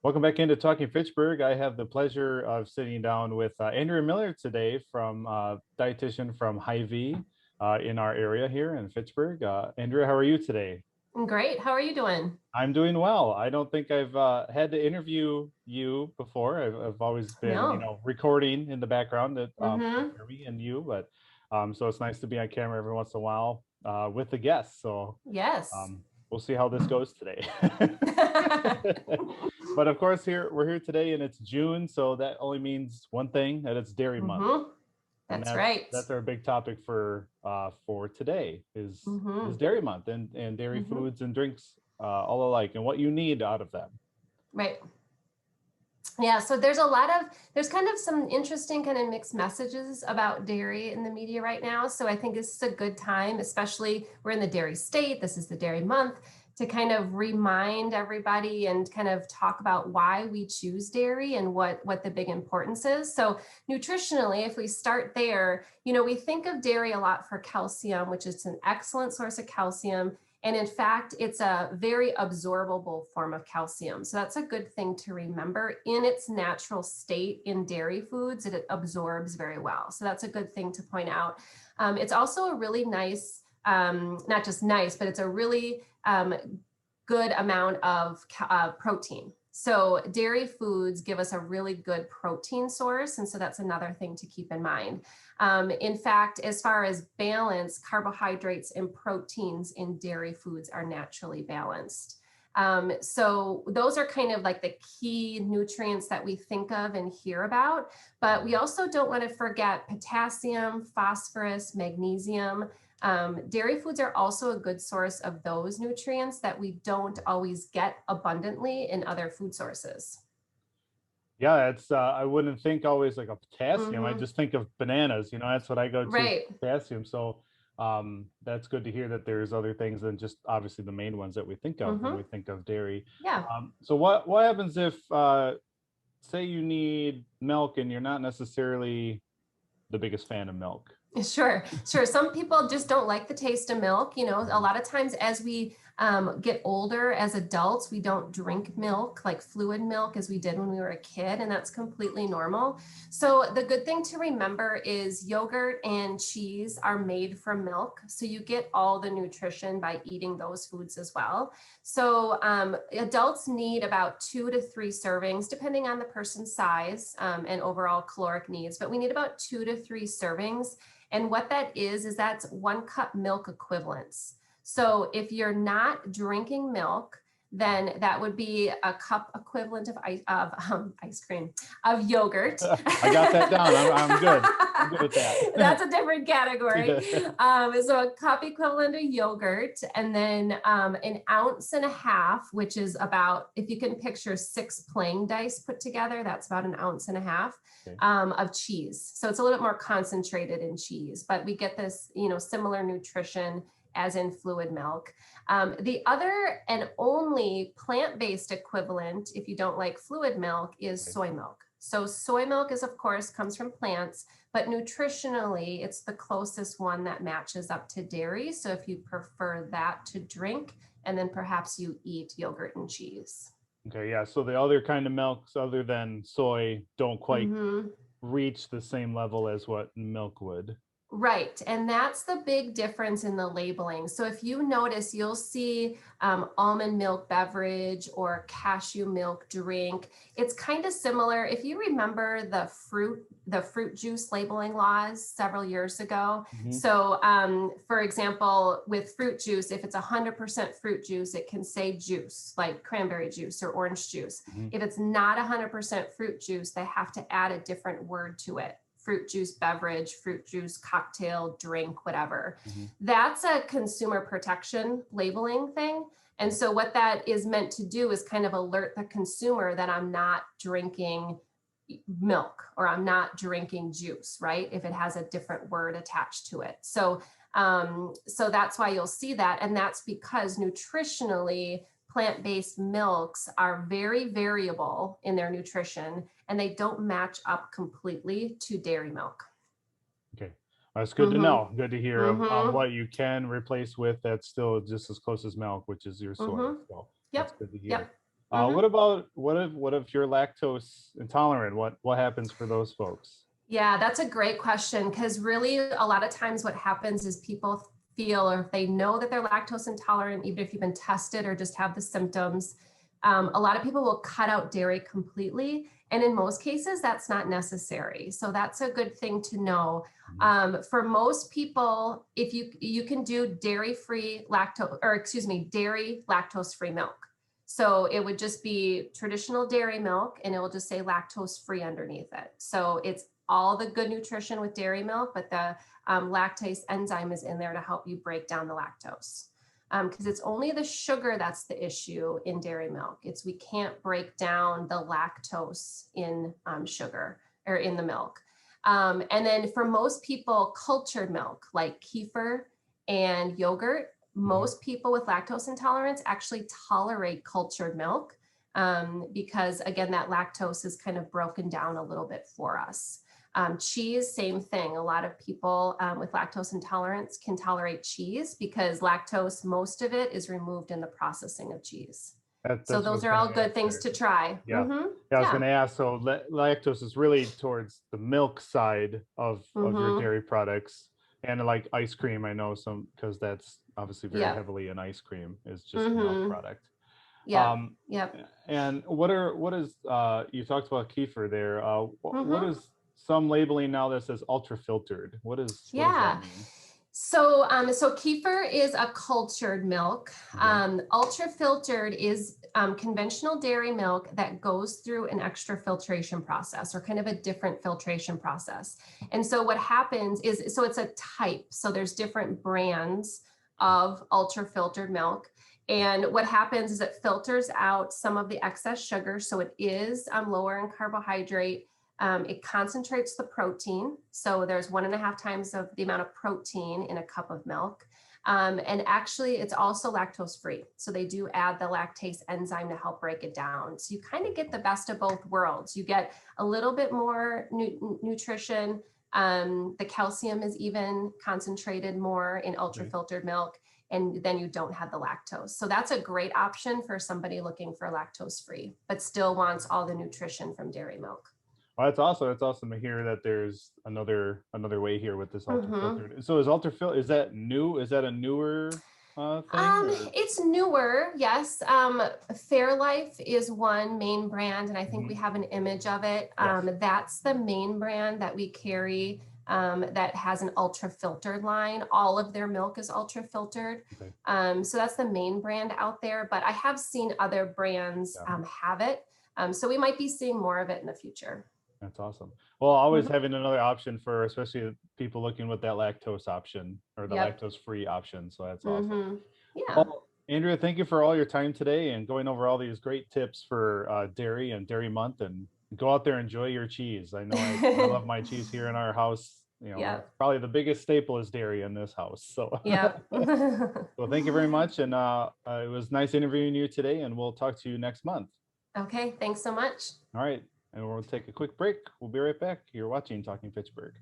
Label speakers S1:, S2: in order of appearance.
S1: Welcome back into Talking Fitchburg. I have the pleasure of sitting down with Andrea Miller today from dietitian from Hy-Vee in our area here in Fitchburg. Andrea, how are you today?
S2: Great. How are you doing?
S1: I'm doing well. I don't think I've had to interview you before. I've always been,
S2: No.
S1: recording in the background that
S2: Mm-hmm.
S1: for me and you, but so it's nice to be on camera every once in a while with the guests. So
S2: Yes.
S1: we'll see how this goes today. But of course, we're here today, and it's June, so that only means one thing, that it's Dairy Month,
S2: Mm-hmm.
S1: and
S2: That's
S1: that's
S2: right.
S1: that's our big topic for today is
S2: Mm-hmm.
S1: Dairy Month and dairy
S2: Mm-hmm.
S1: foods and drinks all alike, and what you need out of them.
S2: Right. Yeah, so there's kind of some interesting kind of mixed messages about dairy in the media right now. So I think this is a good time, especially we're in the dairy state. This is the dairy month to kind of remind everybody and kind of talk about why we choose dairy and what the big importance is. So nutritionally, if we start there, we think of dairy a lot for calcium, which is an excellent source of calcium. And in fact, it's a very absorbable form of calcium. So that's a good thing to remember. In its natural state in dairy foods, it absorbs very well. So that's a good thing to point out. It's also a really nice, not just nice, but it's a really good amount of protein. So dairy foods give us a really good protein source. And so that's another thing to keep in mind. In fact, as far as balance, carbohydrates and proteins in dairy foods are naturally balanced. So those are kind of like the key nutrients that we think of and hear about. But we also don't want to forget potassium, phosphorus, magnesium. Dairy foods are also a good source of those nutrients that we don't always get abundantly in other food sources.
S1: Yeah, it's I wouldn't think always like a potassium. I
S2: Mm-hmm.
S1: just think of bananas. That's what I go to
S2: Right.
S1: for potassium. So that's good to hear that there's other things than just obviously the main ones that we think of when
S2: Mm-hmm.
S1: we think of dairy.
S2: Yeah.
S1: So what happens if say you need milk and you're not necessarily the biggest fan of milk?
S2: Sure, sure. Some people just don't like the taste of milk. A
S1: Mhm.
S2: lot of times as we get older as adults, we don't drink milk, like fluid milk, as we did when we were a kid, and that's completely normal. So the good thing to remember is yogurt and cheese are made from milk. So you get all the nutrition by eating those foods as well. So adults need about 2 to 3 servings, depending on the person's size and overall caloric needs, but we need about 2 to 3 servings. And what that is that's 1 cup milk equivalents. So if you're not drinking milk, then that would be a cup equivalent of ice cream, of yogurt.
S1: I got that down. I'm good. I'm good with that.
S2: That's a different category.
S1: Yeah.
S2: So a cup equivalent of yogurt, and then an ounce and a half, which is about, if you can picture 6 playing dice put together, that's about an ounce and a half
S1: Okay.
S2: of cheese. So it's a little bit more concentrated in cheese, but we get this, similar nutrition as in fluid milk. The other and only plant-based equivalent, if you don't like fluid milk, is
S1: Okay.
S2: soy milk. So soy milk is, of course, comes from plants, but nutritionally, it's the closest one that matches up to dairy. So if you prefer that to drink, and then perhaps you eat yogurt and cheese.
S1: Okay. Yeah. So the other kind of milks other than soy don't quite
S2: Mm-hmm.
S1: reach the same level as what milk would.
S2: Right. And that's the big difference in the labeling. So if you notice, you'll see almond milk beverage or cashew milk drink. It's kind of similar. If you remember the fruit juice labeling laws several years ago.
S1: Mhm.
S2: So for example, with fruit juice, if it's 100% fruit juice, it can say juice, like cranberry juice or orange juice.
S1: Mhm.
S2: If it's not 100% fruit juice, they have to add a different word to it: fruit juice beverage, fruit juice cocktail, drink, whatever.
S1: Mhm.
S2: That's a consumer protection labeling thing. And
S1: Okay.
S2: so, what that is meant to do is kind of alert the consumer that I'm not drinking milk or I'm not drinking juice, right? If it has a different word attached to it. So that's why you'll see that. And that's because nutritionally, plant-based milks are very variable in their nutrition and they don't match up completely to dairy milk.
S1: Okay. That's good to
S2: Mm-hmm.
S1: know. Good to hear of
S2: Mm-hmm.
S1: what you can replace with that's still just as close as milk, which is your soy.
S2: Mm-hmm.
S1: So that's
S2: Yep.
S1: good to hear.
S2: Yep. Mhm.
S1: What if you're lactose intolerant? What happens for those folks?
S2: Yeah, that's a great question because really a lot of times what happens is people feel or if they know that they're lactose intolerant, even if you've been tested or just have the symptoms, a lot of people will cut out dairy completely. And in most cases, that's not necessary. So that's a good thing to know.
S1: Mhm.
S2: For most people, if you can do dairy-free lactose, or excuse me, dairy lactose-free milk. So it would just be traditional dairy milk and it will just say lactose free underneath it. So it's all the good nutrition with dairy milk, but the lactase enzyme is in there to help you break down the lactose. Because it's only the sugar that's the issue in dairy milk. It's we can't break down the lactose in sugar or in the milk. And then for most people, cultured milk like kefir and yogurt,
S1: Mhm.
S2: most people with lactose intolerance actually tolerate cultured milk because again, that lactose is kind of broken down a little bit for us. Cheese, same thing. A lot of people with lactose intolerance can tolerate cheese because lactose, most of it is removed in the processing of cheese. So
S1: That's what I
S2: those
S1: was
S2: are
S1: gonna
S2: all good
S1: ask
S2: things
S1: there.
S2: to try.
S1: Yeah. Yeah, I was
S2: Yeah.
S1: gonna ask. So lactose is really towards the milk side of your
S2: Mm-hmm.
S1: dairy products, and like ice cream. I know some because that's obviously very
S2: Yep.
S1: heavily in ice cream. Is just a milk
S2: Mm-hmm.
S1: product.
S2: Yep.
S1: Um,
S2: Yep.
S1: and what is you talked about kefir there? What
S2: Mm-hmm.
S1: is some labeling now that says ultra filtered? What does that
S2: Yeah.
S1: mean?
S2: So kefir is a cultured milk.
S1: Okay.
S2: Ultra filtered is conventional dairy milk that goes through an extra filtration process or kind of a different filtration process. And so what happens is, so it's a type. So there's different brands of ultra filtered milk. And what happens is it filters out some of the excess sugar. So it is lower in carbohydrate. It concentrates the protein. So there's 1.5 times of the amount of protein in a cup of milk. And actually, it's also lactose free. So they do add the lactase enzyme to help break it down. So you kind of get the best of both worlds. You get a little bit more nutrition. The calcium is even concentrated more in ultra
S1: Okay.
S2: filtered milk. And then you don't have the lactose. So that's a great option for somebody looking for lactose free, but still wants all the nutrition from dairy milk.
S1: Well, that's awesome. That's awesome to hear that there's another way here with this ultra
S2: Mm-hmm.
S1: filtered. So is that new? Is that a newer thing or?
S2: It's newer, yes. Fairlife is one main brand, and I think we
S1: Mhm.
S2: have an image of it.
S1: Yes.
S2: That's the main brand that we carry that has an ultra filtered line. All of their milk is ultra filtered.
S1: Okay.
S2: So that's the main brand out there, but I have seen other brands
S1: Yeah.
S2: have it. So we might be seeing more of it in the future.
S1: That's awesome. Well, always
S2: Mhm.
S1: having another option for especially people looking with that lactose option or the
S2: Yep.
S1: lactose free option. So that's awesome.
S2: Hmm. Yeah.
S1: Well, Andrea, thank you for all your time today and going over all these great tips for dairy and dairy month. And go out there and enjoy your cheese. I know I love my cheese here in our house. You know,
S2: Yep.
S1: that's probably the biggest staple is dairy in this house. So,
S2: Yep.
S1: well, thank you very much. And it was nice interviewing you today. And we'll talk to you next month.
S2: Okay. Thanks so much.
S1: All right. And we'll take a quick break. We'll be right back. You're watching Talking Pittsburgh.